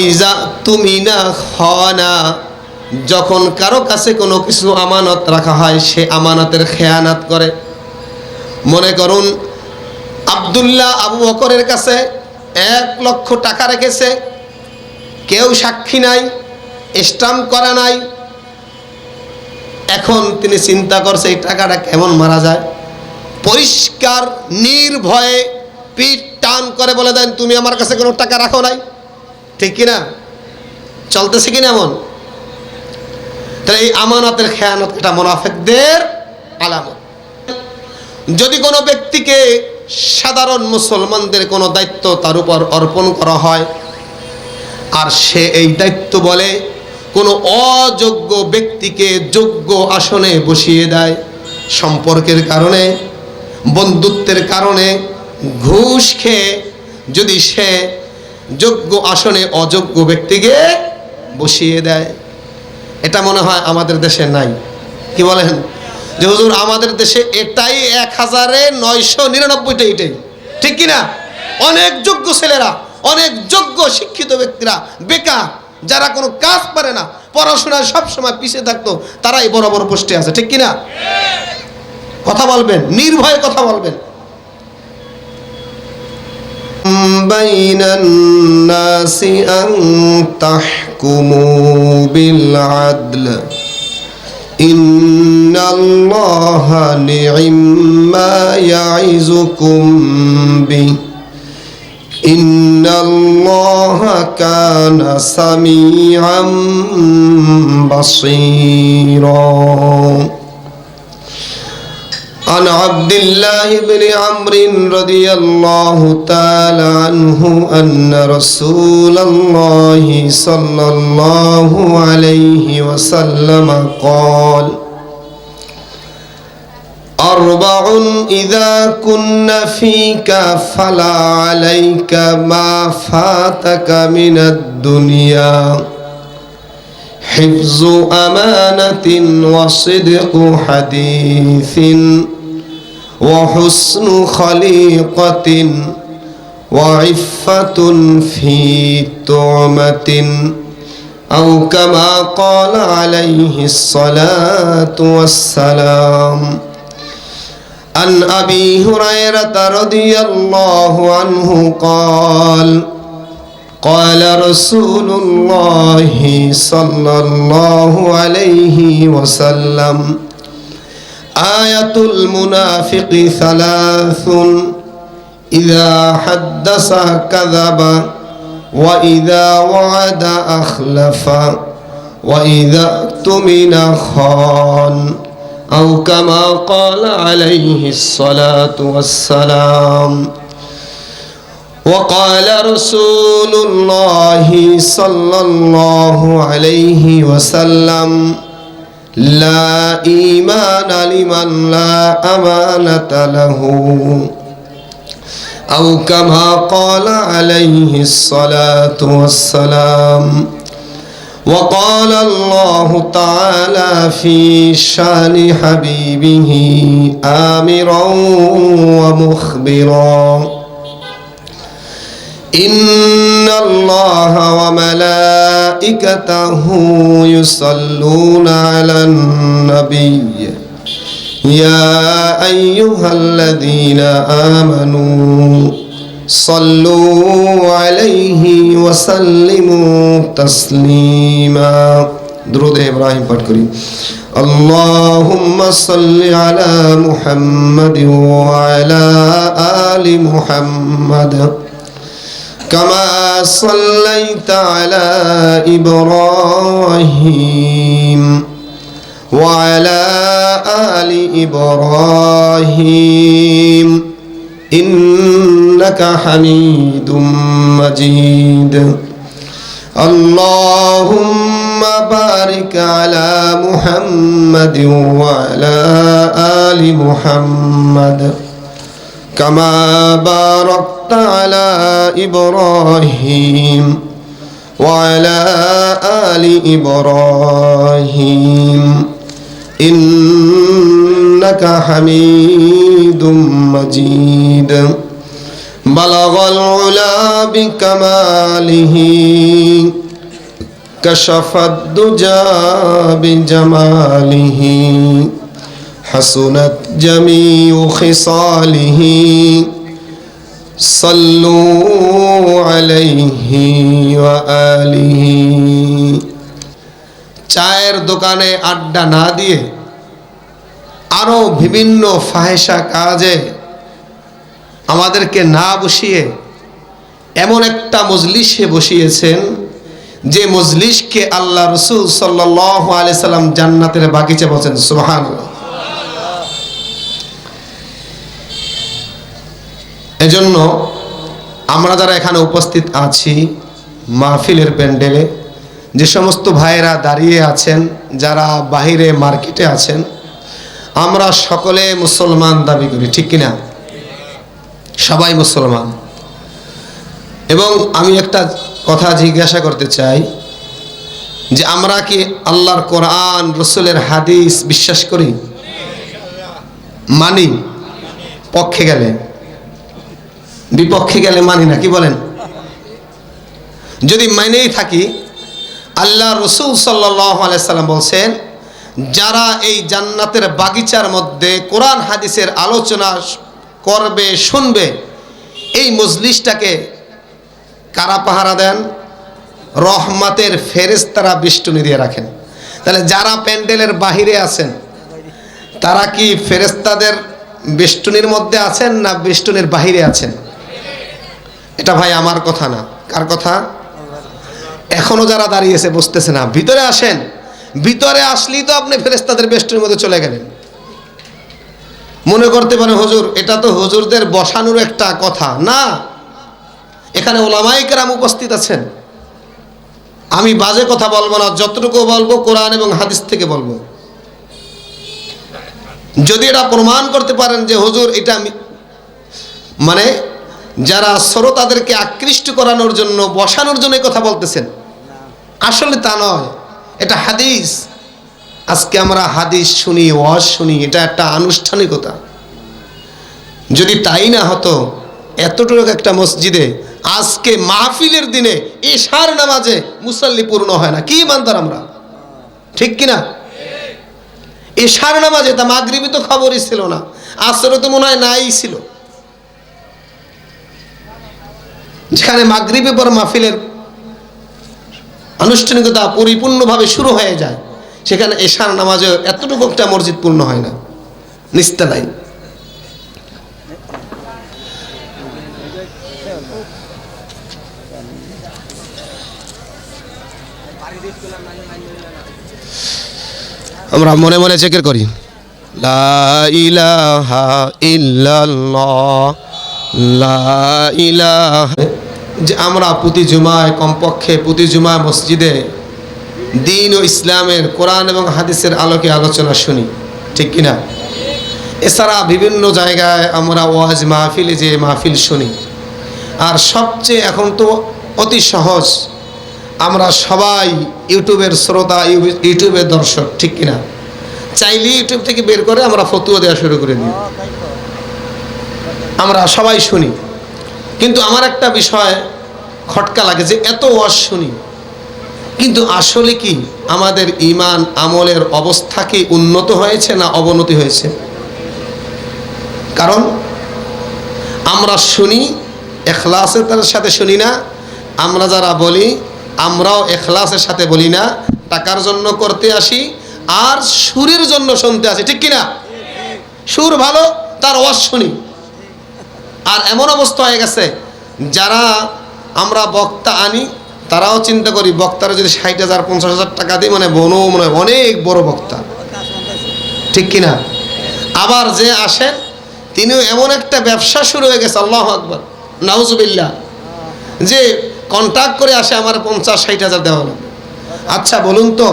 ইজা তুমিনা খানা, যখন কারো কাছে কোনো কিছু আমানত রাখা হয় সে আমানতের খেয়ানত করে। মনে করুন আব্দুল্লাহ আবু বকরের কাছে 1,00,000 টাকা রেখেছে, কেউ সাক্ষী নাই, স্টাম্প করা নাই। এখন তিনি চিন্তা করছে এই টাকাটা কেমন মারা যায়। পরিষ্কার নির্ভয়ে পিঠ টান করে বলে দেন, তুমি আমার কাছে কোনো টাকা রাখো নাই, ঠিক কিনা? চলতেছে কিনা এমন? তাহলে এই আমানতের খেয়ানত এটা মুনাফিকদের আলামত। যদি কোনো ব্যক্তিকে সাধারণ মুসলমানদের কোনো দায়িত্ব তার উপর অর্পণ করা হয় আর সে এই দায়িত্ব বলে কোনো অযোগ্য ব্যক্তিকে যোগ্য আসনে বসিয়ে দেয়, সম্পর্কের কারণে, বন্ধুত্বের কারণে ঘুষ খেয়ে যদি সে যোগ্য আসনে অযোগ্য ব্যক্তিকে বসিয়ে দেয়, এটা মনে হয় আমাদের দেশে নাই। কি বলেন যে হুজুর আমাদের দেশে এটাই 1999টা, এটাই ঠিক কিনা? অনেক যোগ্য ছেলেরা, অনেক যোগ্য শিক্ষিত ব্যক্তিরা বেকার, যারা কোনো কাজ পারে না, পড়াশোনায় সবসময় পিছিয়ে থাকতো, তারাই বড় বড় পোস্টে আছে, ঠিক কিনা? কথা বলবেন, নির্ভয়ে কথা বলবেন। বাইনান নাসি আন তাহকুমু বিল আদল ইন্নাল্লাহা নি'ম্মা ইয়াইযুকুম বিহি ইন্নাল্লাহা কানা সামিআম বাসীরা। عن عبد الله بن عمرو رضي الله تعالى عنه أن رسول الله صلى الله عليه وسلم قال: أربع إذا كن فيك فلا عليك ما فاتك من الدنيا حفظ أمانة وصدق حديث وحسن خليقة وعفة في طعمة أو كما قال عليه الصلاة والسلام. عن أبي هريرة رضي الله عنه قال: قال رسول الله صلى الله عليه وسلم: آية المنافق ثلاث: إذا حدث كذب وإذا وعد أخلف وإذا اؤتمن خان أو كما قال عليه الصلاة والسلام. وقال رسول الله صلى الله عليه وسلم: لا إيمان لمن لا أمانة له أو كما قال عليه الصلاة والسلام. وقال الله تعالى في شان حبيبه آمرا ومخبرا: إن الله وملائكته يصلون على النبي يا أيها الذين آمنوا صلوا عليه وسلموا تسليما. درود إبراهيم پڑھ کری. اللهم صل على محمد وعلى آل محمد كما صليت على إبراهيم وعلى آل إبراهيم إنك حميد مجيد. اللهم بارك على محمد وعلى آل محمد كما باركت على إبراهيم وعلى آل إبراهيم إنك حميد مجيد. বালাগাল উলা বিকামালিহি কাশাফাদ দুজা বিজামালিহি হাসুনাত জামিউ খিসালিহি সাল্লু আলাইহি ওয়া আলিহি। চায়ের দোকানে আড্ডা না দিয়ে আরো বিভিন্ন ফাহেসা কাজে আমাদেরকে না বসিয়ে এমন একটা মজলিসে বসিয়েছেন যে মজলিসকে আল্লাহ রাসূল সাল্লাল্লাহু আলাইহি সাল্লাম জান্নাতের বাগিচা বলেন। সুবহানাল্লাহ। এজন্য আমরা যারা এখানে উপস্থিত আছি মাহফিলের প্যান্ডেলে, যে সমস্ত ভাইয়েরা দাঁড়িয়ে আছেন, যারা বাহিরে মার্কেটে আছেন, আমরা সকলে মুসলমান দাবি করি, ঠিক কিনা? সবাই মুসলমান। এবং আমি একটা কথা জিজ্ঞাসা করতে চাই যে আমরা কি আল্লাহর কোরআন রাসূলের হাদিস বিশ্বাস করি, মানি? পক্ষে গেলে, বিপক্ষে গেলে মানি না, কি বলেন? যদি মানেই থাকি, আল্লাহ রাসূল সাল্লাল্লাহু আলাইহি সাল্লাম বলছেন যারা এই জান্নাতের বাগিচার মধ্যে কোরআন হাদিসের আলোচনা করবে, শুনবে, এই মজলিসটাকে কারা পাহারা দেন? রহমতের ফেরেশতারা বেষ্টনী দিয়ে রাখেন। তাহলে যারা প্যান্ডেলের বাহিরে আছেন তারা কি ফেরেশতাদের বেষ্টনীর মধ্যে আছেন না বেষ্টনীর বাহিরে আছেন? এটা ভাই আমার কথা না, কার কথা? এখনো যারা দাঁড়িয়েছে বুঝতেছে না, ভিতরে আসেন। ভিতরে আসলেই তো আপনি ফেরেশতাদের বেষ্টনীর মধ্যে চলে গেলেন। মনে করতে পারেন হুজুর এটা তো হুজুরদের বসানোর একটা কথা না, এখানে ওলামায়ে কেরাম উপস্থিত আছেন। আমি বাজে কথা বলবো না, যতটুকু বলবো কোরআন এবং হাদিস থেকে বলবো। যদি এটা প্রমাণ করতে পারেন যে হুজুর এটা মানে যারা শ্রোতাদেরকে আকৃষ্ট করানোর জন্য, বসানোর জন্য কথা বলতেছেন, আসলে তা নয়, এটা হাদিস। আজকে আমরা হাদিস শুনি, ওয়াজ শুনি, এটা একটা আনুষ্ঠানিকতা। যদি তাই না হতো, এতটুকু একটা মসজিদে আজকে মাহফিলের দিনে ইশার নামাজে মুসাল্লি পূর্ণ হয় না। কি মানতার আমরা, ঠিক কিনা? ইশার নামাজে, তা মাগরিবি তো খবরই ছিল না, আসরে তো মনে হয় নাই ছিল। যেখানে মাগরিবি পর মাহফিলের আনুষ্ঠানিকতা পরিপূর্ণভাবে শুরু হয়ে যায়, সেখানে ইশার নামাজে এতটুকু একটা মসজিদ পূর্ণ হয় না, নিস্তালাই। আমরা মনে মনে জিকির করি, লা ইলাহা ইল্লাল্লাহ, লা ইলাহা। যে আমরা প্রতি জুমায়, কমপক্ষে প্রতি জুমায় মসজিদে দ্বীন ও ইসলামের কোরআন এবং হাদিসের আলোকে আলোচনা শুনি, ঠিক কিনা? এছাড়া বিভিন্ন জায়গায় আমরা ওয়াজ মাহফিলে যে মাহফিল শুনি। আর সবচেয়ে এখন তো অতি সহজ, আমরা সবাই ইউটিউবের শ্রোতা, ইউটিউবের দর্শক, ঠিক কিনা? চাইলে ইউটিউব থেকে বের করে আমরা ফতোয়া দেওয়া শুরু করে দিই, আমরা সবাই শুনি। কিন্তু আমার একটা বিষয় খটকা লাগে যে এত ওয়াজ শুনি, কিন্তু আসলে কি আমাদের ঈমান আমলের অবস্থা কি উন্নত হয়েছে না অবনতি হয়েছে? কারণ আমরা শুনি, ইখলাসের সাথে শুনি না। আমরা যারা বলি, আমরাও ইখলাসের সাথে বলি না, টাকার জন্য করতে আসি আর সুরের জন্য শুনতে আসি, ঠিক কিনা? সুর ভালো, তার ওয়াজ শুনি। আর এমন অবস্থা হয়ে গেছে, যারা আমরা বক্তা আনি তারাও চিন্তা করি বক্তারা যদি 60,000 50,000 টাকা দিই মানে মনে হয় অনেক বড় বক্তা, ঠিক কিনা? আবার যে আসেন তিনিও এমন একটা ব্যবসা শুরু হয়ে গেছে, আল্লাহু আকবার, নাউজুবিল্লাহ, যে কন্ট্রাক্ট করে আসে আমার 50-60,000 দেওয়া লাগবে। আচ্ছা বলুন তো,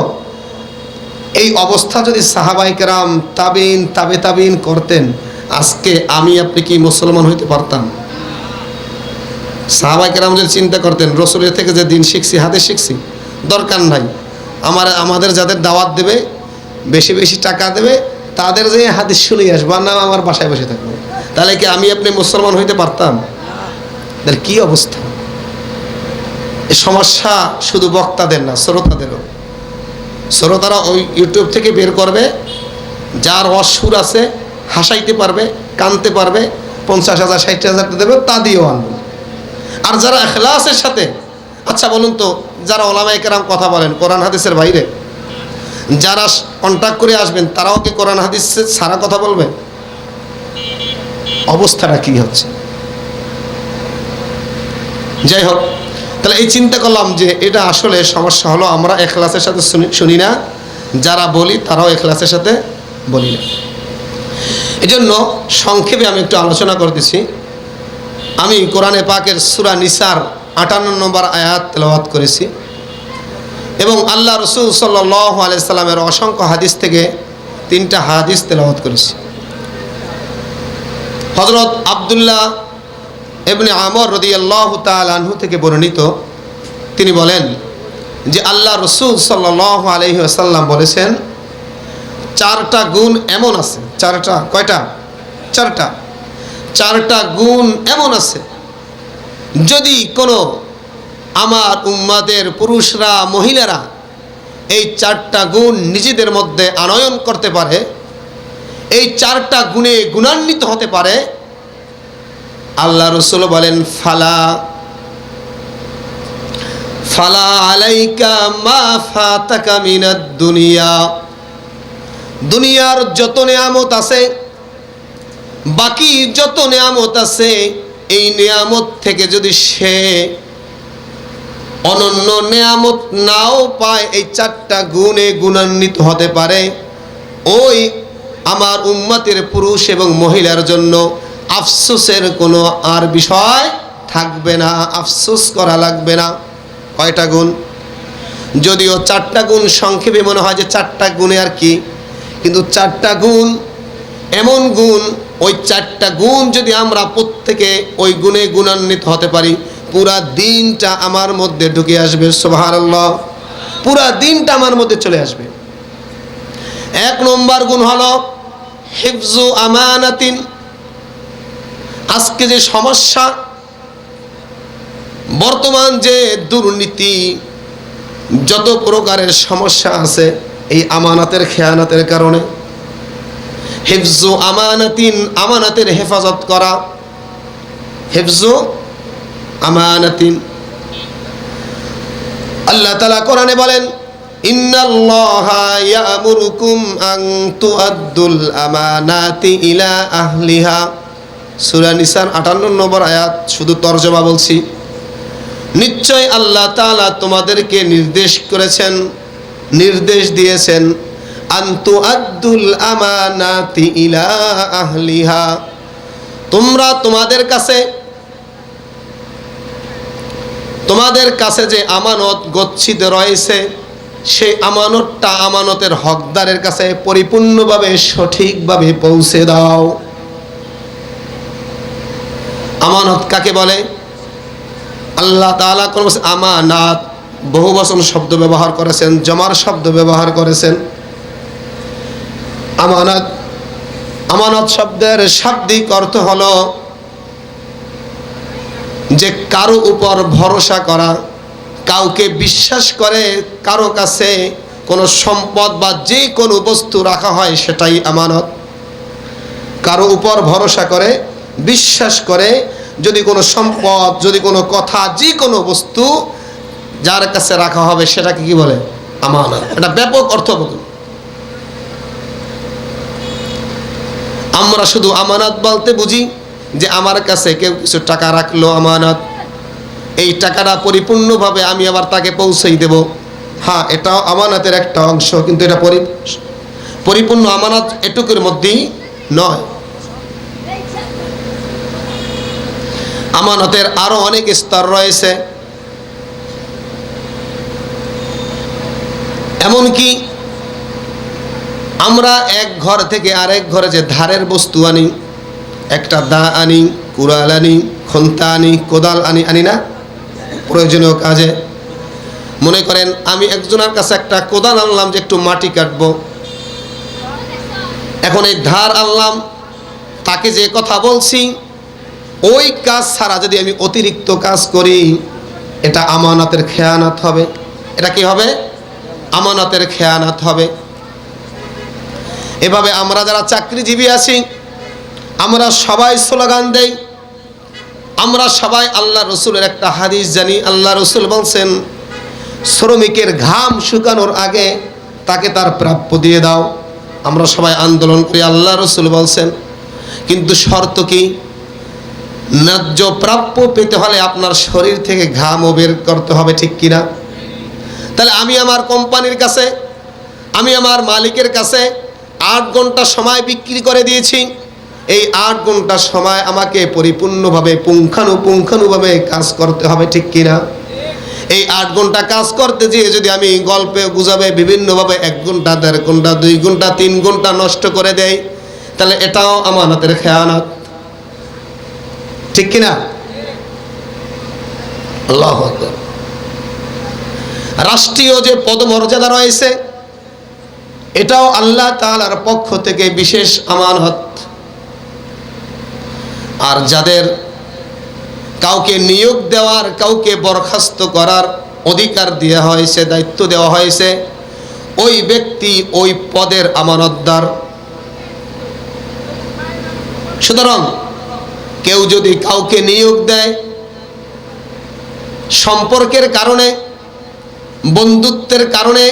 এই অবস্থা যদি সাহাবায়ে কেরাম, তাবিন, তাবে তাবিন করতেন, আজকে আমি আপনি কি মুসলমান হইতে পারতাম? সাহাবায়ে কেরাম যদি চিন্তা করতেন রাসূলের থেকে যে দিন শিখছি, হাদিস শিখছি, দরকার নাই, আমাদের যাদের দাওয়াত দেবে, বেশি বেশি টাকা দেবে, তাদের যে হাদিস শুনে আসবো, না আমার বাসায় বসে থাকবো, তাহলে কি আমি আপনি মুসলমান হইতে পারতাম? তাহলে কি অবস্থা? এই সমস্যা শুধু বক্তাদের না, শ্রোতাদেরও। শ্রোতারা ওই ইউটিউব থেকে বের করবে, যার অসুর আছে হাসাইতে পারবে, কানতে পারবে, 50,000 60,000 দেবে, তা দিয়েও আনবে। আর যারা ইখলাসের সাথে, আচ্ছা বলুন তো, যারা ওলামায়ে কেরাম কথা বলেন কোরআন হাদিসের বাইরে, যারা কন্ট্যাক্ট করে আসবেন, তারাও কি কোরআন হাদিস সারা কথা বলবে? অবস্থাটা কি হচ্ছে? যাই হোক, তাহলে এই চিন্তা করলাম যে এটা আসলে সমস্যা হলো আমরা ইখলাসের সাথে শুনি না, যারা বলি তারাও ইখলাসের সাথে বলি না। এজন্য সংক্ষেপে আমি একটু আলোচনা করতেছি। আমি কোরআনে পাকের সূরা নিসার 58 নম্বর আয়াত তেলাওয়াত করেছি এবং আল্লাহ রাসূল সাল্লাল্লাহু আলাইহি সাল্লামের অসংখ্য হাদিস থেকে 3টা হাদিস তেলাওয়াত করেছি। হযরত আব্দুল্লাহ ইবনে আমর রাদিয়াল্লাহু তাআলা আনহু থেকে বর্ণিত, তিনি বলেন যে আল্লাহ রাসূল সাল্লাল্লাহু আলাইহি ওয়াসাল্লাম বলেছেন, 4টা গুণ এমন আছে। 4টা কয়টা? 4টা। 4টা গুণ এমন আছে, যদি কোনো আমার উম্মতের পুরুষরা মহিলারা এই 4টা গুণ নিজেদের মধ্যে আনয়ন করতে পারে, এই 4টা গুণে গুণান্বিত হতে পারে, আল্লাহ রাসূল বলেন, ফালা আলাইকা মা ফাতাকা মিনাদ দুনিয়া। দুনিয়ার যত নিয়ামত আছে, বাকি যত নিয়ামত আছে, এই নিয়ামত থেকে যদি সে অনন্য নিয়ামত নাও পায়, এই 4টা গুণে গুণান্বিত হতে পারে, ওই আমার উম্মতের পুরুষ এবং মহিলার জন্য আফসোসের কোনো আর বিষয় থাকবে না, আফসোস করা লাগবে না। কয়টা গুণ? যদিও 4টা গুণ সংক্ষেপে মনে হয় যে 4টা গুণে আর কি, কিন্তু 4টা গুণ এমন গুণ, ওই 4টা গুণ যদি আমরা প্রত্যেকে ওই গুণে গুণান্বিত হতে পারি, পুরা দিনটা আমার মধ্যে ঢুকে আসবে। সুবহানাল্লাহ, পুরা দিনটা আমার মধ্যে চলে আসবে। 1 নম্বর গুণ হলো হিফজু আমানাতিন। আজকে যে সমস্যা, বর্তমান যে দুর্নীতি, যত প্রকারের সমস্যা আছে, এই আমানাতের খেয়ানতের কারণে। হিফজু আমানাতিন, আমানাতের হেফাজত করা, হিফজু আমানাতিন। আল্লাহ তাআলা কোরআনে বলেন, ইন্নাল্লাহা ইয়া'মুরুকুম আন তুআদ্দুল আমানাতি ইলা আহলিহা। সূরা নিসার 58 নম্বর আয়াত, শুধু তরজমা বলছি। নিশ্চয় আল্লাহ তাআলা তোমাদেরকে নির্দেশ দিয়েছেন, আন তুআদ্দুল আমানাতি ইলা আহলিহা, তোমরা তোমাদের কাছে যে আমানত গচ্ছিত রয়েছে, সেই আমানতটা আমানতের হকদারের কাছে পরিপূর্ণভাবে সঠিকভাবে পৌঁছে দাও। আমানত কাকে বলে? আল্লাহ তাআলা কোন আমানাত বহু বচন শব্দ ব্যবহার করেছেন, জমার শব্দ ব্যবহার করেছেন। আমানত শব্দের শাব্দিক অর্থ হলো যে কারো উপর ভরসা করা, কাউকে বিশ্বাস করে কারো কাছে কোনো সম্পদ বা যে কোনো বস্তু রাখা হয়, সেটাই আমানত। কারো উপর ভরসা করে, বিশ্বাস করে, যদি কোনো সম্পদ, যদি কোনো কথা, যে কোনো বস্তু যার কাছে রাখা হবে, সেটাকে কি বলে? আমানত। এটা ব্যাপক অর্থবোধ। আমরা শুধু আমানত বলতে বুঝি যে আমার কাছে কেউ কিছু টাকা রাখলো আমানত, এই টাকাটা পরিপূর্ণভাবে আমি আবার তাকে পৌঁছেই দেব। হ্যাঁ, এটাও আমানতের একটা অংশ, কিন্তু এটা পরিপূর্ণ আমানত এটুকুর মধ্যেই নয়। আমানতের আরো অনেক স্তর রয়েছে। এমনকি আমরা এক ঘর থেকে আরেক ঘরে যে ধারের বস্তু আনি, একটা দা আনি, কুড়াল আনি, খন্তা আনি, কোদাল আনি না প্রয়োজনীয় কাজে। মনে করেন আমি একজনের কাছে একটা কোদাল আনলাম যে একটু মাটি কাটবো, এখন এই ধার আনলাম, তাকে যে কথা বলছি ওই কাজ ছাড়া যদি আমি অতিরিক্ত কাজ করি, এটা আমানতের খেয়ানত হবে। এটা কি হবে? আমানতের খেয়ানত হবে। এভাবে আমরা যারা চাকরিজীবী আছি, আমরা সবাই স্লোগান দেই, আমরা সবাই আল্লাহ রসুলের একটা হাদিস জানি। আল্লাহ রসুল বলছেন, শ্রমিকের ঘাম শুকানোর আগে তাকে তার প্রাপ্য দিয়ে দাও। আমরা সবাই আন্দোলন করি, আল্লাহ রসুল বলছেন, কিন্তু শর্ত কি? ন্যায্য প্রাপ্য পেতে হলে আপনার শরীর থেকে ঘামও বের করতে হবে, ঠিক কিনা? তাহলে আমি আমার কোম্পানির কাছে, আমি আমার মালিকের কাছে 8 ঘন্টা সময় বিক্রি করে দিয়েছি। এই 8 ঘন্টা সময় আমাকে পরিপূর্ণভাবে পুঙ্খানুপুঙ্খানুভাবে কাজ করতে হবে, ঠিক কিনা? এই 8 ঘন্টা কাজ করতে যেয়ে যদি আমি গল্পে গুজবে বিভিন্নভাবে 1 ঘন্টা, 1.5 ঘন্টা, 2 ঘন্টা, 3 ঘন্টা নষ্ট করে দেই, তাহলে এটাও আমানতের খেয়ানত, ঠিক কিনা? আল্লাহু আকবার। রাষ্ট্রীয় যে পদমর্যাদা রয়েছে, এটাও আল্লাহ তাআলার পক্ষ থেকে বিশেষ আমানত। আর যাদের কাউকে নিয়োগ দেওয়ার, কাউকে বরখাস্ত করার অধিকার দেওয়া হয়েছে, দায়িত্ব দেওয়া হয়েছে, ওই ব্যক্তি ওই পদের আমানতদার। সুতরাং কেউ যদি কাউকে নিয়োগ দেয় সম্পর্কের কারণে, বন্ধুত্বের কারণে,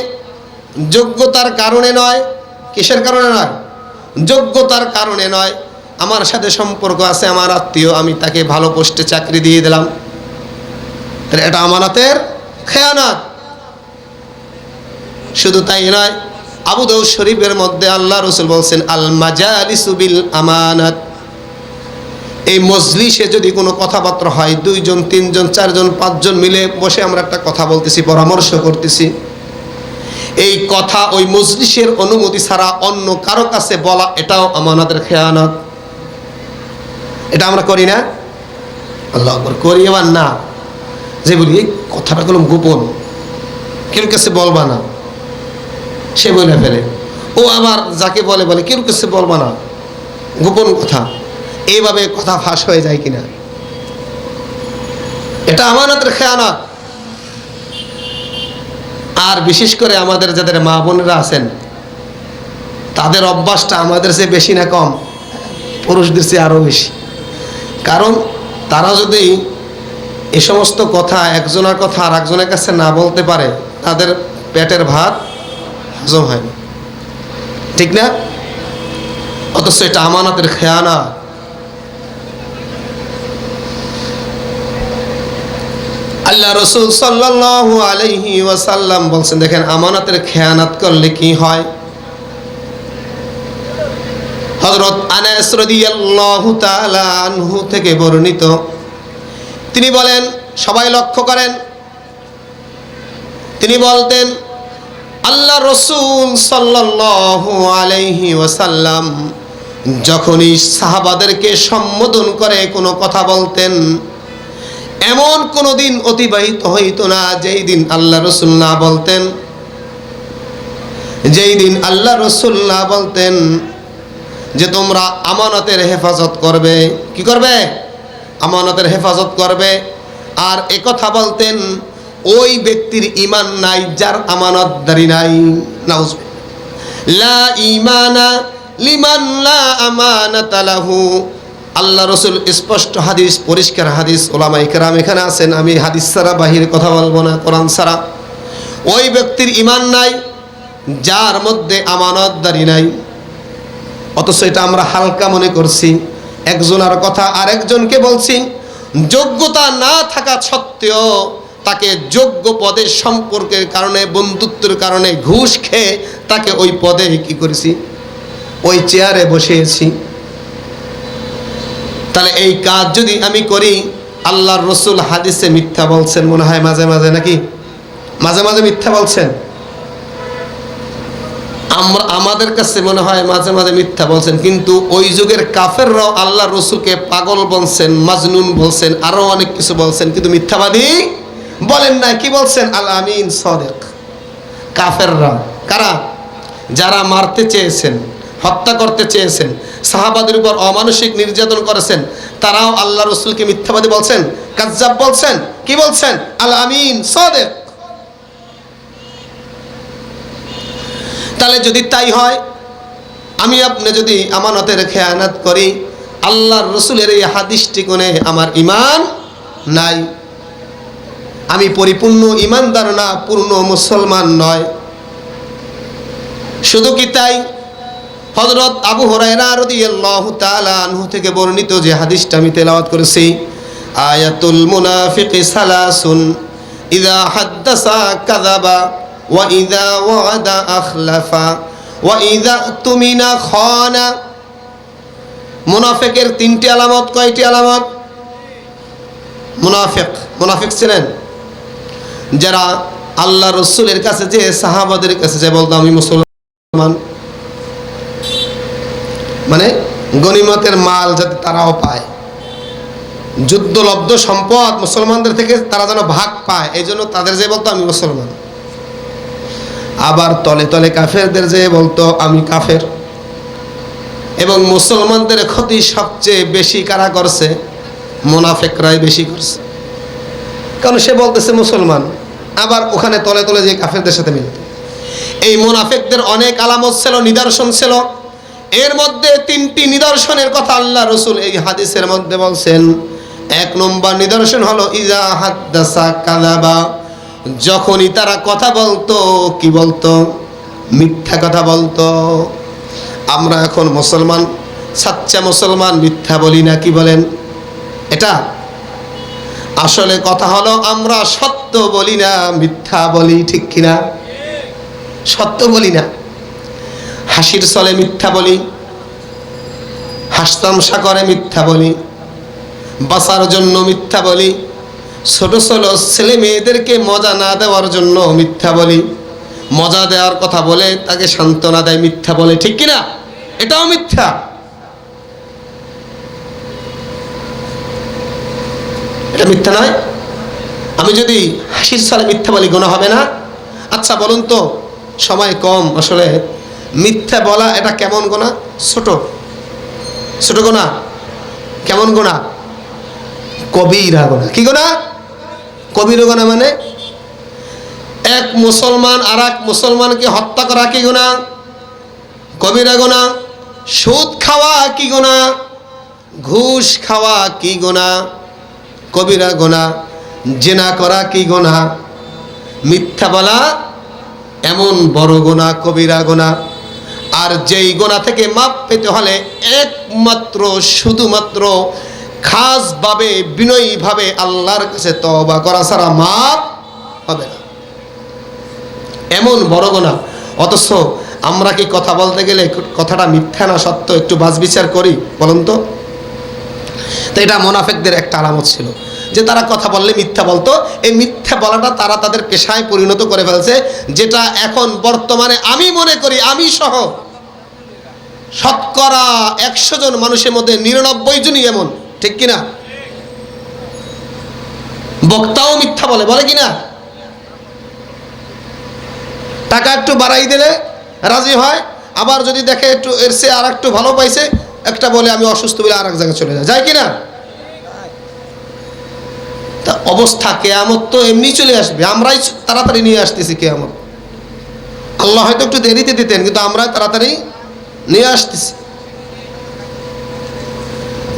যোগ্যতার কারণে নয়, কিসের কারণে নয়? যোগ্যতার কারণে নয়। আমার সাথে সম্পর্ক আছে, আমার আত্মীয়, আমি তাকে ভালো পোস্টে চাকরি দিয়ে দিলাম, তাহলে এটা আমানতের খেয়ানত। শুধু তাই নয়, আবু দাউদ শরীফের মধ্যে আল্লাহ রসুল বলছেন, আল মাজালিসু বিল আমানাত। এই মজলিসে যদি কোনো কথাবার্তা হয়, 2 জন, 3 জন, 4 জন, 5 জন মিলে বসে আমরা একটা কথা বলতেছি, পরামর্শ করতেছি, এই কথা ওই মজলিসের অনুমতি ছাড়া অন্য কারো কাছে বলা, এটাও আমানতের খেয়ানত। এটা আমরা করি না? আল্লাহু আকবার। করি এবার না, যে বলি এই কথাটা কলম গোপন, কেউ কাছে বলবা না, সে বলে ফেলে। ও আবার যাকে বলে বলে কেউ কাছে বলবা না, গোপন কথা। এইভাবে কথা ফাঁস হয়ে যায় কিনা? এটা আমানতের খেয়ানত। আর বিশেষ করে আমাদের যাদের মা বোনেরা আছেন, তাদের অভ্যাসটা আমাদের চেয়ে বেশি না কম? পুরুষদের চেয়ে আরও বেশি। কারণ তারা যদি এ সমস্ত কথা, একজনের কথা আর একজনের কাছে না বলতে পারে, তাদের পেটের ভাত হজম হয় না, ঠিক না? অথচ এটা আমানতের খেয়ানত। আল্লাহ রসুল সাল্লাল্লাহু আলাইহি ওয়াসাল্লাম বলছেন, দেখেন আমানতের খেয়ানত করলে কি হয়। হযরত আনাস রাদিয়াল্লাহু তাআলা আনহু থেকে বর্ণিত, তিনি বলেন, সবাই লক্ষ্য করেন, তিনি বলতেন, আল্লাহ রসুল সাল্লাল্লাহু আলাইহি ওয়াসাল্লাম যখনই সাহাবাদেরকে সম্বোধন করে কোনো কথা বলতেন, এমন কোনো দিন অতিবাহিত হইত না যেই দিন আল্লাহ রসুল না বলতেন, যেই দিন আল্লাহ রসুল না বলতেন যে তোমরা আমানতের হেফাজত করবে। কি করবে? আমানতের হেফাজত করবে। আর একথা বলতেন, ওই ব্যক্তির ঈমান নাই যার আমানতদারি নাই। নাউজুবিল্লাহ। লা ঈমানা লিমান লা আমানাতা লাহু। আল্লাহ রসুল স্পষ্ট হাদিস, পরিষ্কার হাদিস, ওলামায়ে কেরাম এখানে আছেন, আমি হাদিস ছাড়া বাহিরে কথা বলবো না, কোরআন ছাড়া। ওই ব্যক্তির ঈমান নাই যার মধ্যে আমানতদারি নাই। অথচ এটা আমরা হালকা মনে করছি, একজনের কথা আরেকজনকে বলছি, যোগ্যতা না থাকা সত্ত্বেও তাকে যোগ্য পদে সম্পর্কের কারণে, বন্ধুত্বের কারণে ঘুষ খেয়ে তাকে ওই পদে কি করেছি, ওই চেয়ারে বসিয়েছি। তাহলে এই কাজ যদি আমি করি, আল্লাহর রসুল হাদিসে মিথ্যা বলছেন মনে হয় মাঝে মাঝে, নাকি? মাঝে মাঝে মিথ্যা বলছেন। আমাদের কাছে মনে হয় মাঝে মাঝে মিথ্যা বলছেন, কিন্তু ওই যুগের কাফেররাও আল্লাহ রসুলকে পাগল বলছেন, মাজনুন বলছেন, আরো অনেক কিছু বলছেন, কিন্তু মিথ্যাবাদী বলেন না। কি বলছেন? আল আমিন সাদিক। কাফেররা কারা? যারা মারতে চেয়েছেন, হত্যা করতে চেয়েছেন, সাহাবাদের উপর অমানসিক নির্যাতন করেছেন, তারাও আল্লাহ রসুলকে মিথ্যাবাদী বলছেন, কাজ্জাব বলছেন, কি বলছেন? আল আমিন, সাদিক। তাহলে যদি তাই হয়, আমি আপনি যদি আমানতের খেয়ানত করি, আল্লাহর রসুলের এই হাদিসটি কোনে আমার ঈমান নাই, আমি পরিপূর্ণ ঈমানদার না, পূর্ণ মুসলমান নয়। শুধু কি তাই, হযরত আবু হুরায়রা রাদিয়াল্লাহু তাআলা আনহু থেকে বর্ণিত যে হাদিসটা আমি তেলাওয়াত করেছি, আয়াতুল মুনাফিকি সালাসুন, ইযা হাদ্দাসা কাযাবা ওয়া ইযা ওয়া'আদা আখলাফা ওয়া ইযা তুমিনা খানা। মুনাফিকের তিনটি আলামত। কয়টি আলামত? মুনাফিক ছিলেন যারা আল্লাহ রসুলের কাছে যে সাহাবাদের কাছে যে বলতো আমি মুসলমান, মানে গনিমতের মাল যাতে তারাও পায়, যুদ্ধলব্ধ সম্পদ মুসলমানদের থেকে তারা যেন ভাগ পায়, এই জন্য তাদের যে বলতো আমি মুসলমান। আবার তলে তলে কাফেরদের যে বলতো আমি কাফের। এবং মুসলমানদের ক্ষতি সবচেয়ে বেশি কারা করছে? মুনাফিকরাই বেশি করছে। কারণ সে বলতেছে মুসলমান, আবার ওখানে তলে তলে যে কাফেরদের সাথে মিলত। এই মুনাফিকদের অনেক আলামত ছিল, নিদর্শন ছিল। এর মধ্যে তিনটি নিদর্শনের কথা আল্লাহ রসুল এই হাদিসের মধ্যে বলছেন। এক নম্বর নিদর্শন হলো ইজা হাদ্দাসা কাযাবা, যখনই তারা কথা বলতো, কি বলতো? মিথ্যা কথা বলতো। আমরা এখন মুসলমান, সাচ্চা মুসলমান, মিথ্যা বলি না, কি বলেন? এটা আসলে কথা হলো আমরা সত্য বলি না, মিথ্যা বলি, ঠিক কিনা? সত্য বলি না, হাসির ছলে মিথ্যা বলি, হাসতামশা করে মিথ্যা বলি, বাঁচার জন্য মিথ্যা বলি, ছোট ছোট ছেলে মেয়েদেরকে মজা না দেওয়ার জন্য মিথ্যা বলি, মজা দেওয়ার কথা বলে তাকে সান্ত্বনা দেয়, মিথ্যা বলে, ঠিক কিনা? এটাও মিথ্যা। এটা মিথ্যা নয়? আমি যদি হাসির ছলে মিথ্যা বলি, গুনাহ হবে না? আচ্ছা বলুন তো, সময় কম, আসলে মিথ্যা বলা এটা কেমন গুনাহ? ছোট ছোট গুনাহ। কেমন গুনাহ? কবিরা গুনাহ। কি গুনাহ? কবিরা গুনাহ। মানে এক মুসলমান আর এক মুসলমানকে হত্যা করা কি গুনাহ? কবিরা গুনাহ। সুদ খাওয়া কি গুনাহ? ঘুষ খাওয়া কি গুনাহ? কবিরা গুনাহ। জিনা করা কি গুনাহ? মিথ্যা বলা এমন বড় গুনাহ, কবিরা গুনাহ। আর যেই গুনাহ থেকে মাপ পেতে হলে একমাত্র শুধুমাত্র খাসভাবে বিনয়ীভাবে আল্লাহর কাছে তওবা করা ছাড়া মাপ হবে না, এমন বড় গুনাহ। অথচ আমরা কি কথা বলতে গেলে কথাটা মিথ্যা না সত্য একটু বাছ বিচার করি, বলুন তো? তো এটা মুনাফিকদের একটা আলামত ছিল যে তারা কথা বললে মিথ্যা বলতো। এই মিথ্যা বলাটা তারা তাদের পেশায় পরিণত করে ফেলছে, যেটা এখন বর্তমানে আমি মনে করি, আমি সহ শতকরা 100 জন মানুষের মধ্যে 99 জনই এমন, ঠিক কিনা? বক্তাও মিথ্যা বলে, বলে কিনা? টাকা একটু বাড়াই দিলে রাজি হয়, আবার যদি দেখে একটু এর চেয়ে আর একটু ভালো পাইছে, একটা বলে আমি অসুস্থ বলে আর এক জায়গায় চলে যায় কিনা? তা অবস্থা কিয়ামত তো এমনি চলে আসবে, আমরাই তাড়াতাড়ি নিয়ে আসতেছি কিয়ামত। আল্লাহ হয়তো একটু দেরিতে দিতেন, কিন্তু আমরা তাড়াতাড়ি নিয়ে আসতেছি।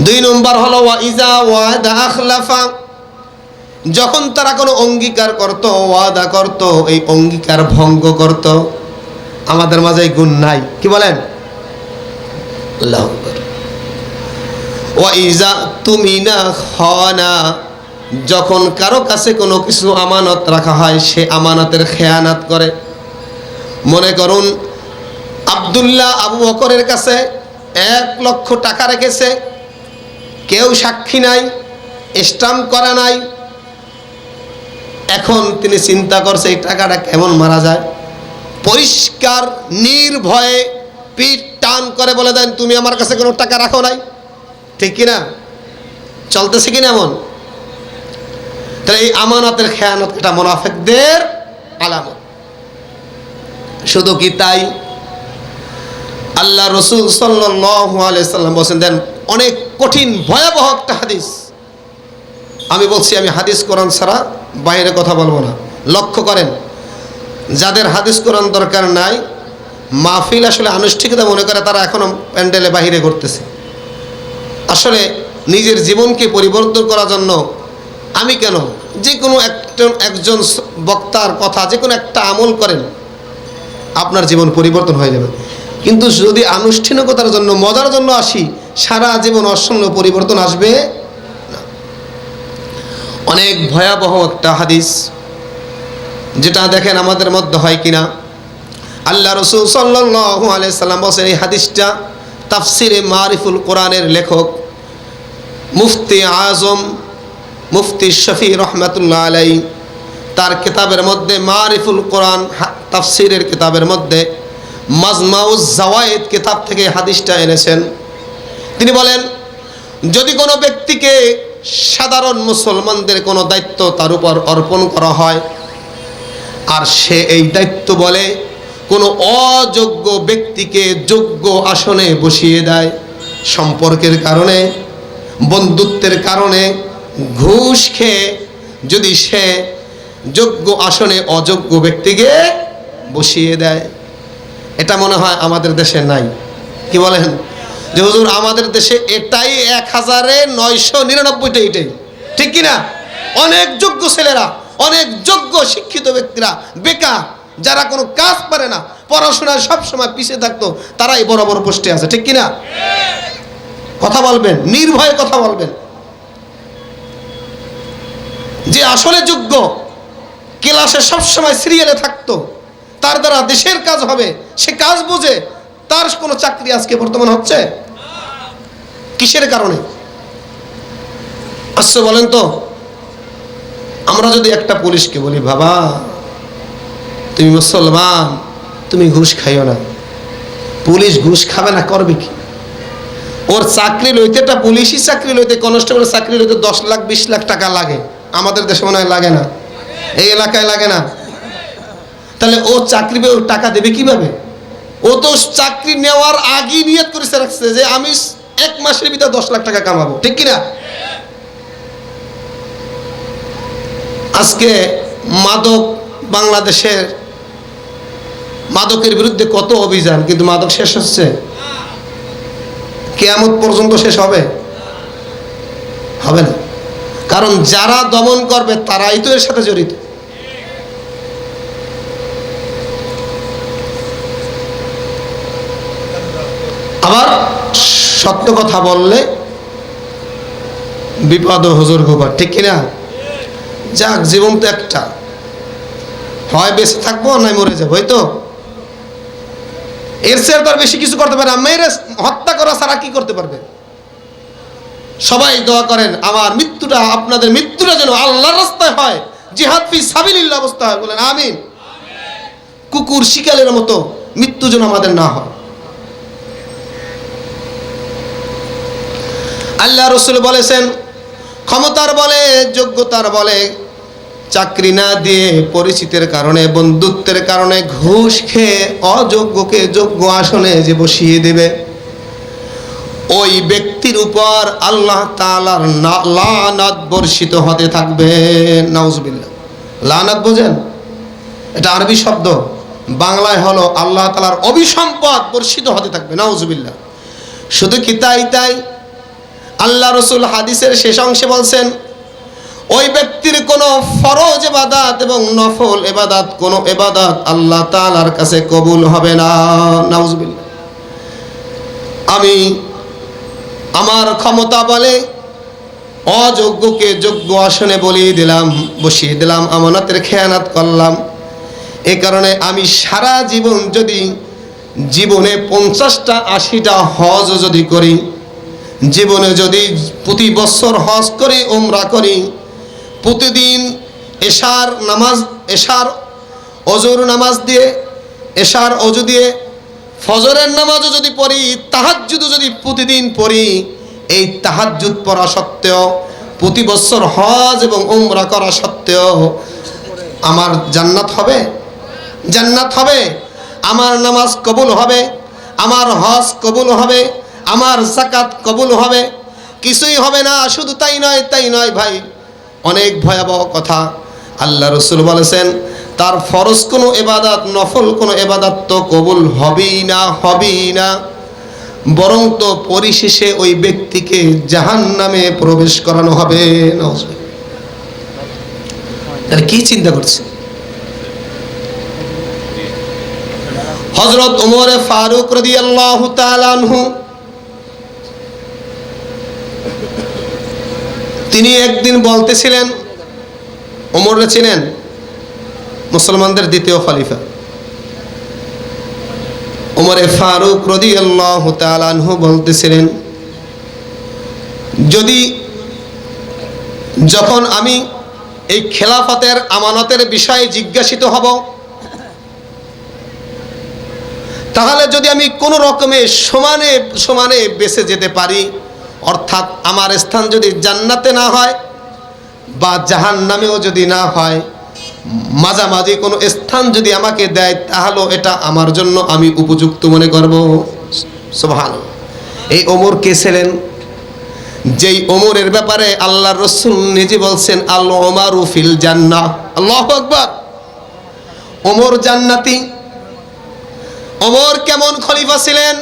2 নম্বর হলো ওয়াইজা ওয়াদা আখলাফা, যখন তারা কোনো অঙ্গীকার করত, ওয়াদা করত, এই অঙ্গীকার ভঙ্গ করত। আমাদের মাঝে এই গুণ নাই, কি বলেন? আল্লাহু আকবার। ওয়াইজা তুমিনা খানা, যখন কারো কাছে কোনো কিছু আমানত রাখা হয়, সে আমানতের খেয়ানত করে। মনে করুন আব্দুল্লাহ আবু বকরের কাছে 1 লক্ষ টাকা রেখেছে, কেউ সাক্ষী নাই, স্টাম্প করা নাই। এখন তিনি চিন্তা করছে এই টাকাটা কেমন মারা যায়। পরিষ্কার নির্ভয়ে পিঠ টান করে বলে দেন, তুমি আমার কাছে কোনো টাকা রাখো নাই, ঠিক কিনা? চলতেছে কিনা এমন? তাহলে এই আমানতের খেয়ানত এটা মুনাফিকদের আলামত। শুধু কি তাই, আল্লাহ রসুল সাল্লাল্লাহু আলাইহি সাল্লাম বলেন, দেন অনেক কঠিন ভয়াবহ একটা হাদিস। আমি বলছি আমি হাদিস কোরআন ছাড়া বাইরে কথা বলবো না। লক্ষ্য করেন, যাদের হাদিস কোরআন দরকার নাই, মাহফিল আসলে আনুষ্ঠানিকতা মনে করে তারা এখনো প্যান্ডেলে বাহিরে করতেছে। আসলে নিজের জীবনকে পরিবর্তন করার জন্য আমি কেন, যে কোনো একজন বক্তার কথা, যে কোনো একটা আমল করেন, আপনার জীবন পরিবর্তন হয়ে যাবে। কিন্তু যদি আনুষ্ঠানিকতার জন্য, মজার জন্য আসি, সারা জীবন অসম্ভব পরিবর্তন আসবে না। অনেক ভয়াবহ একটা হাদিস, যেটা দেখেন আমাদের মধ্যে হয় কিনা। আল্লাহ রসুল সাল্লাল্লাহু আলাইহি সাল্লাম বলেন, এই হাদিসটা তাফসিরে মারিফুল কোরআনের লেখক মুফতি আজম মুফতি শফি রহমাতুল্লাহ আলাইহি তার কিতাবের মধ্যে মারিফুল কোরআন তাফসিরের কিতাবের মধ্যে মাজমাউজ জাওয়ায়েদ কিতাব থেকে হাদিসটা এনেছেন। তিনি বলেন, যদি কোনো ব্যক্তিকে সাধারণ মুসলমানদের কোনো দায়িত্ব তার উপর অর্পণ করা হয়, আর সে এই দায়িত্ব বলে কোনো অযোগ্য ব্যক্তিকে যোগ্য আসনে বসিয়ে দেয়, সম্পর্কের কারণে, বন্ধুত্বের কারণে ঘুষ খেয়ে যদি সে যোগ্য আসনে অযোগ্য ব্যক্তিকে বসিয়ে দেয়, এটা মনে হয় আমাদের দেশে নাই। কি বলেন যে হুজুর আমাদের দেশে এটাই 1999টা, এটাই ঠিক কিনা? অনেক যোগ্য ছেলেরা, অনেক যোগ্য শিক্ষিত ব্যক্তিরা বেকার, যারা কোনো কাজ পারে না, পড়াশোনায় সবসময় পিছিয়ে থাকতো, তারাই বড় বড় পোস্টে আছে, ঠিক কিনা? কথা বলবেন, নির্ভয়ে কথা বলবেন। যে আসলে যোগ্য, ক্লাসে সবসময় সিরিয়ালে থাকতো, তার দ্বারা দেশের কাজ হবে, সে কাজ বোঝে, তার কোনো চাকরি আজকে বর্তমান হচ্ছে? কিসের কারণে? আচ্ছা বলেন তো, আমরা যদি একটা পুলিশকে বলি, বাবা তুমি মুসলমান, তুমি ঘুষ খাইও না, পুলিশ ঘুষ খাবে না, করবে কি? ওর চাকরি লইতে, একটা পুলিশই চাকরি লইতে, কনস্টেবলের চাকরি লইতে 10 লাখ 20 লাখ টাকা লাগে। আমাদের দেশে মনে হয় লাগে না, এই এলাকায় লাগে না। তাহলে ও চাকরি পেয়ে টাকা দেবে কিভাবে? ও তো চাকরি নেওয়ার আগেই নিয়ত করে রাখছে যে আমি 1 মাসের ভিতরে 10 লাখ টাকা কামাবো, ঠিক কিনা? আজকে মাদক, বাংলাদেশের মাদকের বিরুদ্ধে কত অভিযান, কিন্তু মাদক শেষ হচ্ছে? কিয়ামত পর্যন্ত শেষ হবে? হবে না। কারণ যারা দমন করবে তারাই তো এর সাথে জড়িত। আবার সত্য কথা বললে বিপদ হুজুর গোবর, ঠিক কিনা? যাক, জীবন তো একটা, হয় বেঁচে থাকবো নয় মরে যাবো, হয়তো এর চেয়ে তার বেশি কিছু করতে পারে না। মেয়ের হত্যা করা ছাড়া কি করতে পারবে? সবাই দোয়া করেন আমার মৃত্যুটা, আপনাদের মৃত্যুটা যেন আল্লাহর রাস্তায় হয়, জিহাদ ফি সাবিলিল্লাহ অবস্থা হয়, বলেন আমিন। কুকুর শিকালের মতো মৃত্যু যেন আমাদের না হয়। আল্লাহ রসুল বলেছেন, ক্ষমতার বলে, যোগ্যতার বলে, চাকরি না দিয়ে পরিচিতের কারণে, বন্ধুত্বের কারণে ঘুষ খেয়ে অযোগ্যকে যোগ্য আসনে যে বসিয়ে দেবে, ওই ব্যক্তির উপর আল্লাহ তাআলার লানত বর্ষিত হতে থাকবে। নাউজুবিল্লাহ। লানত বোঝেন? এটা আরবি শব্দ, বাংলায় হলো আল্লাহ তাআলার অভিসম্পদ বর্ষিত হতে থাকবে। নাউজুবিল্লাহ। শুধু কি তাই, আল্লাহ রসুল হাদিসের শেষ অংশে বলছেন, ওই ব্যক্তির কোনো ফরজ ইবাদত এবং নফল ইবাদত, কোনো ইবাদত আল্লাহ তাআলার কাছে কবুল হবে না। নাউজুবিল্লাহ। আমি আমার ক্ষমতা বলে অযোগ্যকে যোগ্য আসনে বসিয়ে দিলাম, আমানতের খেয়ানত করলাম। এ কারণে আমি সারা জীবন যদি জীবনে 50টা 80টা হজ যদি করি, জীবনে যদি প্রতি বছর হজ করি, উমরা করি, প্রতিদিন এশার অজুর নামাজ দিয়ে, এশার অজু দিয়ে ফজরের নামাজও যদি পড়ি, তাহাজ্জুদও যদি প্রতিদিন পড়ি, এই তাহাজ্জুদ পড়া সত্ত্বেও, প্রতি বছর হজ এবং উমরা করা সত্ত্বেও আমার জান্নাত হবে? জান্নাত হবে। আমার নামাজ কবুল হবে, আমার হজ কবুল হবে, আমার যাকাত কবুল হবে। কিছুই হবে না। শুধু তাই নয় ভাই, অনেক ভয়াবহ কথা। আল্লাহ রসুল বলেছেন তার ফরজ কোনো ইবাদত, নফল কোনো ইবাদত তো কবুল হবেই না, বরং তো পরিশেষে ওই ব্যক্তিকে জাহান্নামে প্রবেশ করানো হবে। তাহলে কি চিন্তা করছে? হযরত ওমর ফারুক রাদিয়াল্লাহু তাআলা আনহু তিনি একদিন বলতেছিলেন, ওমরকে চিনেন, মুসলমানদের দ্বিতীয় খলিফা ওমরে ফারুক রাদিয়াল্লাহু তাআলা আনহু বলতেছিলেন, যখন আমি এই খেলাফতের আমানতের বিষয়ে জিজ্ঞাসিত হব, তাহলে যদি আমি কোনো রকমে সমানে বেঁচে যেতে পারি, অর্থাৎ আমার স্থান যদি জান্নাতে না হয় বা জাহান্নামেও যদি না হয়, মাঝামাঝি কোনো স্থান যদি আমাকে দেয়, তাহলে এটা আমার জন্য আমি উপযুক্ত মনে করব। সুবহানাল্লাহ। এই ওমর কে ছিলেন? যেই ওমরের ব্যাপারে আল্লাহর রাসূল নিজে বলছেন, আল ওমারু ফিল জান্নাহ। আল্লাহু আকবার। ওমর জান্নাতি। ওমর কেমন খলিফা ছিলেন,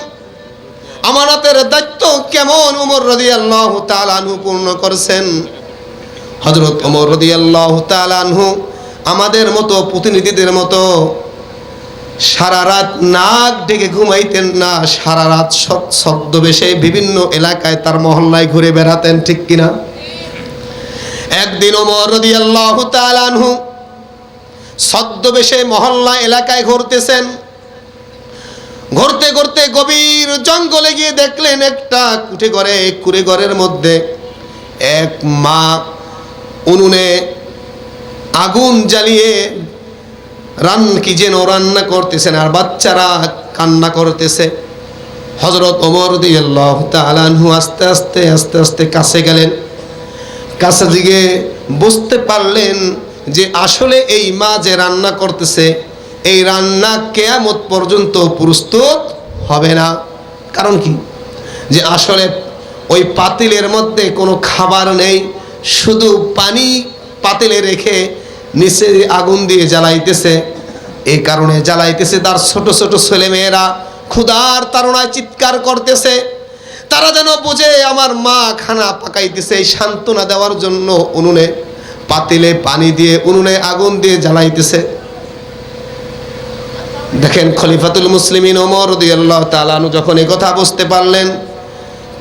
আমানতের দায়িত্ব কেমন ওমর রাদিয়াল্লাহু তাআলা আনহু পূর্ণ করেছেন। হযরত ওমর রাদিয়াল্লাহু তাআলা আনহু আমাদের মতো প্রতিনিধিদের মতো সারা রাত নাক ডেকে ঘুমাইতেন না, সারা রাত ছদ্মবেশে বিভিন্ন এলাকায় তার মহল্লায় ঘুরে বেড়াতেন, ঠিক কিনা? একদিন ওমর রাদিয়াল্লাহু তাআলা আনহু ছদ্মবেশে মহল্লা এলাকায় ঘুরতেছেন। ঘুরতে ঘুরতে গভীর জঙ্গলে গিয়ে দেখলেন একটা কুড়ে ঘরের মধ্যে এক মা উনুনে আগুন জ্বালিয়ে রান্না করতেছেন, আর বাচ্চারা কান্না করতেছে। হযরত ওমর রাদিয়াল্লাহু তাআলা আনহু আস্তে আস্তে কাছে গেলেন। কাছে গিয়ে বুঝতে পারলেন যে আসলে এই মা যে রান্না করতেছে, এই রান্না কিয়ামত পর্যন্ত প্রস্তুত হবে না। কারণ কি? যে আসলে ওই পাতিলের মধ্যে কোনো খাবার নেই, শুধু পানি পাতিলে রেখে নিচে আগুন দিয়ে জ্বালাইতেছে। এই কারণে জ্বালাইতেছে, তার ছোট ছোট ছেলেমেয়েরা ক্ষুধার তাড়নায় চিৎকার করতেছে। তারা যেন বুঝে আমার মা খানা পাকাইতেছে, এই সান্ত্বনা দেওয়ার জন্য উনুনে পাতিলে পানি দিয়ে উনুনে আগুন দিয়ে জ্বালাইতেছে। দেখেন, খলিফাতুল মুসলিমিন ওমর রাদিয়াল্লাহু তাআলা আনহু যখন এই কথা বুঝতে পারলেন,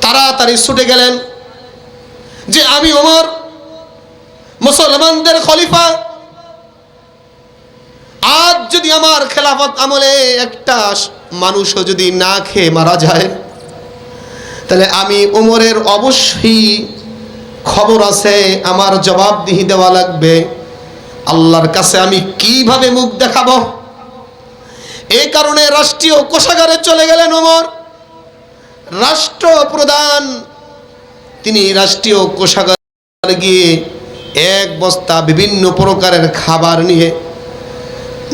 তাড়াতাড়ি ছুটে গেলেন যে আমি ওমর মুসলমানদের খলিফা, আজ যদি আমার খেলাফত আমলে একটা মানুষও যদি না খেয়ে মারা যায়, তাহলে আমি ওমরের অবশ্যই খবর আছে, আমার জবাবদিহি দেওয়া লাগবে। আল্লাহর কাছে আমি কিভাবে মুখ দেখাবো? এই কারণে রাষ্ট্রীয় কোষাগারে চলে গেলেন ওমর। রাষ্ট্রপ্রধান তিনি রাষ্ট্রীয় কোষাগারে গিয়ে এক বস্তা বিভিন্ন প্রকারের খাবার নিয়ে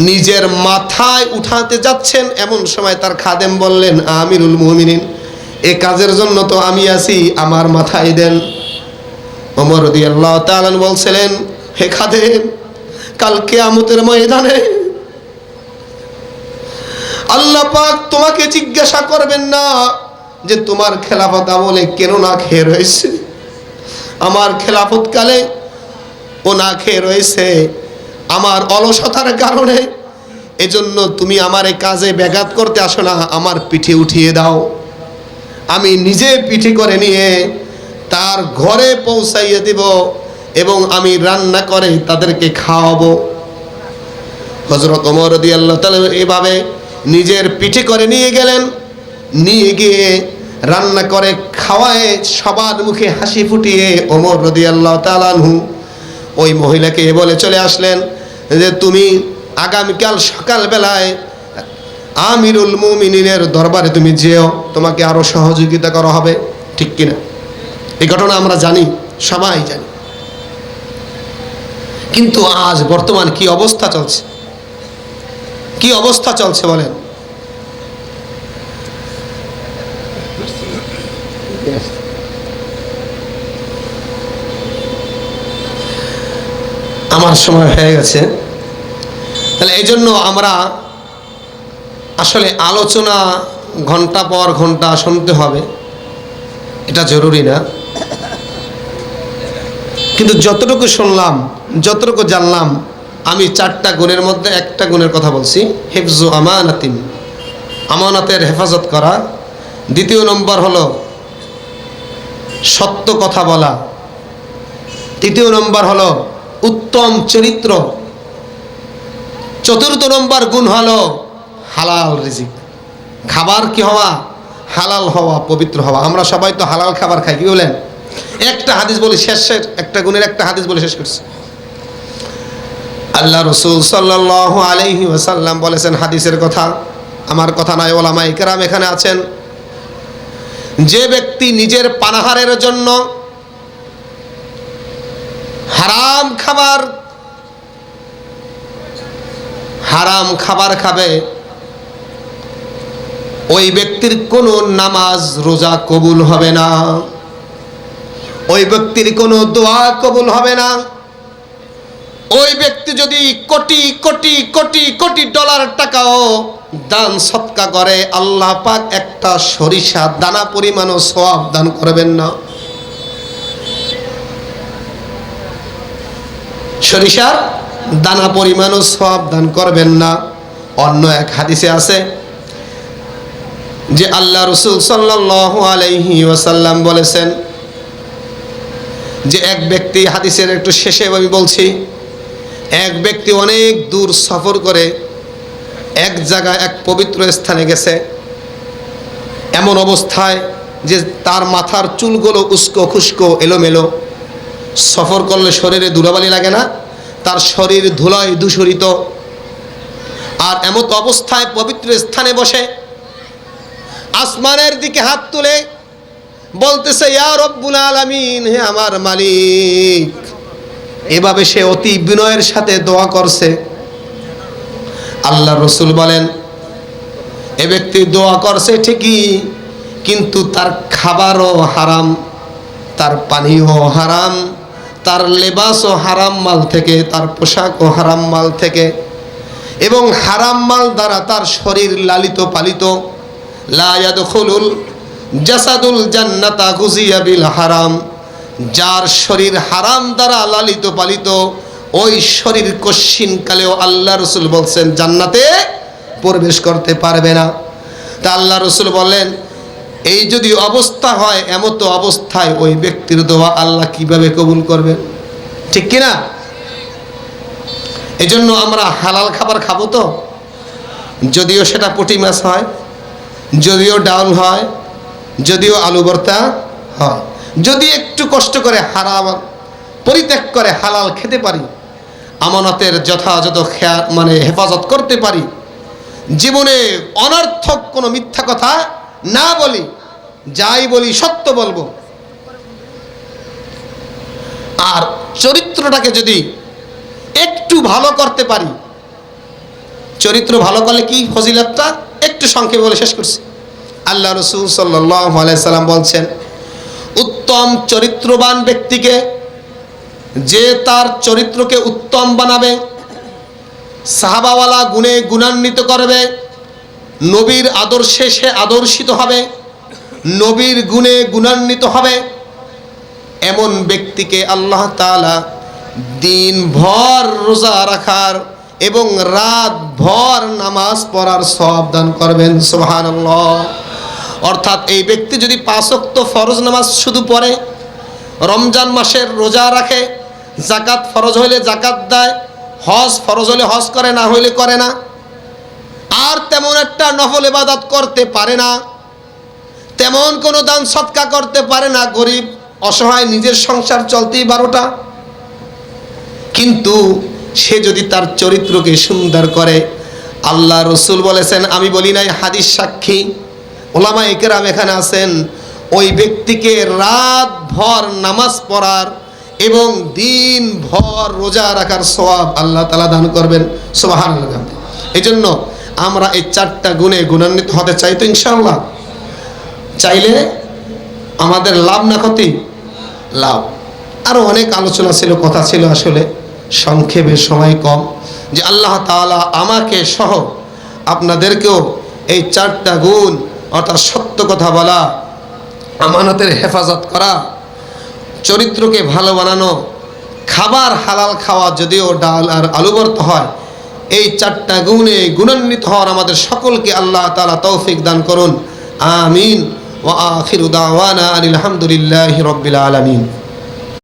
নিজের মাথায় উঠাতে যাচ্ছেন। এমন সময় তার খাদেম বললেন, আমিরুল মুমিনিন, এ কাজের জন্য তো আমি আছি, আমার মাথায় দেন। ওমর রাদিয়াল্লাহু তাআলা বলছিলেন, হে খাদেম, কাল কিয়ামতের ময়দানে আল্লাহ পাক তোমাকে জিজ্ঞাসা করবেন না যে তোমার খেলাফত আমলে কেন না খেয়ে রয়েছে। আমার খেলাফত কালে ও না খেয়ে রয়েছে আমার অলসতার কারণে। এজন্য তুমি আমার এই কাজে ব্যাঘাত করতে আসো না, আমার পিঠে উঠিয়ে দাও। আমি নিজে পিঠে করে নিয়ে তার ঘরে পৌঁছাইয়ে দিব এবং আমি রান্না করে তাদেরকে খাওয়াবো। হযরত ওমর রাদিয়াল্লাহু তাআলা এভাবে নিজের পিঠে করে নিয়ে গেলেন। নিয়ে গিয়ে রান্না করে খাওয়ায় সবার মুখে হাসি ফুটিয়ে ওমর রাদিয়াল্লাহু তাআলা আনহু ওই মহিলাকে বলে চলে আসলেন যে তুমি আগামীকাল সকালবেলায় আমিরুল মুমিনিনের দরবারে তুমি যেও, তোমাকে আরো সহযোগিতা করা হবে, ঠিক কিনা? এই ঘটনা আমরা জানি, সবাই জানি। কিন্তু আজ বর্তমান কি অবস্থা চলছে, কি অবস্থা চলছে বলেন? আমার সময় হয়ে গেছে। তাহলে এই জন্য আমরা আসলে আলোচনা ঘন্টা পর ঘন্টা শুনতে হবে, এটা জরুরি না, কিন্তু যতটুকু শুনলাম, যতটুকু জানলাম, আমি 4টা গুণের মধ্যে একটা গুণের কথা বলছি, হিফজু আমানাতিন, আমানতের হেফাজত করা। 2য় নম্বর হলো সত্য কথা বলা। 3য় নম্বর হলো উত্তম চরিত্র। 4র্থ নম্বর গুণ হলো হালাল রিজিক, খাবার কি হওয়া, হালাল হওয়া, পবিত্র হওয়া। আমরা সবাই তো হালাল খাবার খাই, কি বলেন? একটা হাদিস বলি, শেষের একটা গুণের একটা হাদিস বলে শেষ করছি। আল্লাহ রসুল সাল্লাল্লাহু আলাইহি ওয়াসাল্লাম বলেছেন, হাদিসের কথা, আমার কথা নয়, ওলামায়ে কেরাম এখানে আছেন, যে ব্যক্তি নিজের পানাহারের জন্য হারাম খাবার খাবে, ওই ব্যক্তির কোনো নামাজ রোজা কবুল হবে না, ওই ব্যক্তির কোনো দোয়া কবুল হবে না। ওই ব্যক্তি যদি কোটি কোটি কোটি কোটি ডলার টাকাও দান সৎকা করে, আল্লাহ পাক একটা সরিষা দানা পরিমাণও সওয়াব দান করবেন না। সরিষার দানা পরিমাণও সওয়াব দান করবেন না। অন্য এক হাদিসে আছে যে আল্লাহ রাসূল সাল্লাল্লাহু আলাইহি ওয়াসাল্লাম বলেছেন যে এক ব্যক্তি, হাদিসের একটু শেষে আমি বলছি, এক ব্যক্তি অনেক দূর সফর করে এক জায়গায় এক পবিত্র স্থানে গেছে, এমন অবস্থায় যে তার মাথার চুলগুলো উস্কো খুস্কো এলোমেলো। সফর করলে শরীরে ধুলাবালি লাগে না, তার শরীর ধুলায় দূষিত। আর এমত অবস্থায় পবিত্র স্থানে বসে আসমানের দিকে হাত তুলে বলতেছে, ইয়া রব্বুল আলামিন, হে আমার মালিক। এভাবে সে অতি বিনয়ের সাথে দোয়া করছে। আল্লাহ রসুল বলেন, এ ব্যক্তি দোয়া করছে ঠিকই, কিন্তু তার খাবারও হারাম, তার পানীয় হারাম, তার লেবাসও হারাম মাল থেকে, তার পোশাকও হারাম মাল থেকে, এবং হারাম মাল দ্বারা তার শরীর লালিত পালিত। লা ইয়াদখুলুল জাসাদুল জান্নাতা গুজিয়া বিল হারাম। যার শরীর হারাম দ্বারা লালিত পালিত, ওই শরীর কশ্চিনকালেও আল্লাহ রসুল বলছেন জান্নাতে প্রবেশ করতে পারবে না। তা আল্লাহ রসুল বললেন, এই যদি অবস্থা হয়, এমত অবস্থায় ওই ব্যক্তির দোয়া আল্লাহ কিভাবে কবুল করবেন? ঠিক কিনা? এই জন্য আমরা হালাল খাবার খাবো তো, যদিও সেটা পুঁটি মাছ হয়, যদিও ডাউল হয়, যদিও আলু ভর্তা হয়, যদি একটু কষ্ট করে হারাম পরিত্যাগ করে হালাল খেতে পারি, আমানতের যথাযথ হেফাজত করতে পারি, জীবনে অনর্থক কোনো মিথ্যা কথা না বলি, যাই বলি সত্য বলবো, আর চরিত্রটাকে যদি একটু ভালো করতে পারি, চরিত্র ভালো করলে কি ফজিলতটা একটু সংক্ষেপে বলে শেষ করছি। আল্লাহ রাসূল সাল্লাল্লাহু আলাইহি সাল্লাম বলছেন, উত্তম চরিত্রবান ব্যক্তিকে, যে তার চরিত্রকে উত্তম বানাবে, সাহাবাওয়ালা গুণে গুণান্বিত করবে, নবীর আদর্শে সে আদর্শিত হবে, নবীর গুণে গুণান্বিত হবে, এমন ব্যক্তিকে আল্লাহ তাআলা দিনভর রোজা রাখার এবং রাত ভর নামাজ পড়ার সওয়াব দান করবেন। সুবহানাল্লাহ। অর্থাৎ এই ব্যক্তি যদি 5 ওয়াক্ত ফরজ নামাজ শুধু পড়ে, রমজান মাসের রোজা রাখে, যাকাত ফরজ হইলে যাকাত দেয়, হজ ফরজ হলে হজ করে, না হইলে করে না, আর তেমন একটা নফল ইবাদত করতে পারে না, তেমন কোনো দান সদকা করতে পারে না, গরিব অসহায় নিজের সংসার চলতেই 12টা, কিন্তু সে যদি তার চরিত্রকে সুন্দর করে, আল্লাহ রসুল বলেছেন, আমি বলি নাই, হাদিস সাক্ষী, ওলামায়ে কেরাম এখানে আছেন, ওই ব্যক্তিকে রাত ভর নামাজ পড়ার এবং দিন ভর রোজা রাখার সওয়াব আল্লাহ তাআলা দান করবেন। সুবহানাল্লাহ। এই জন্য আমরা এই 4টা গুণে গুণান্বিত হতে চাই তো ইনশাআল্লাহ। চাইলে আমাদের লাভ না ক্ষতি? লাভ। আরও অনেক আলোচনা ছিল, কথা ছিল, আসলে সংক্ষেপে সময় কম, যে আল্লাহ তাআলা আমাকে সহ আপনাদেরকেও এই 4টা গুণ অর্থাৎ সত্য কথা বলা, আমানতের হেফাজত করা, চরিত্রকে ভালো বানানো, খাবার হালাল খাওয়া, যদিও ডাল আর আলু ভর্তা হয়, এই 4টা গুণে গুণান্বিত হওয়ার আমাদের সকলকে আল্লাহ তাআলা তৌফিক দান করুন। আমিন। ওয়া আখিরু দাওয়ানা আনিল হামদুলিল্লাহি রাব্বিল আলামিন।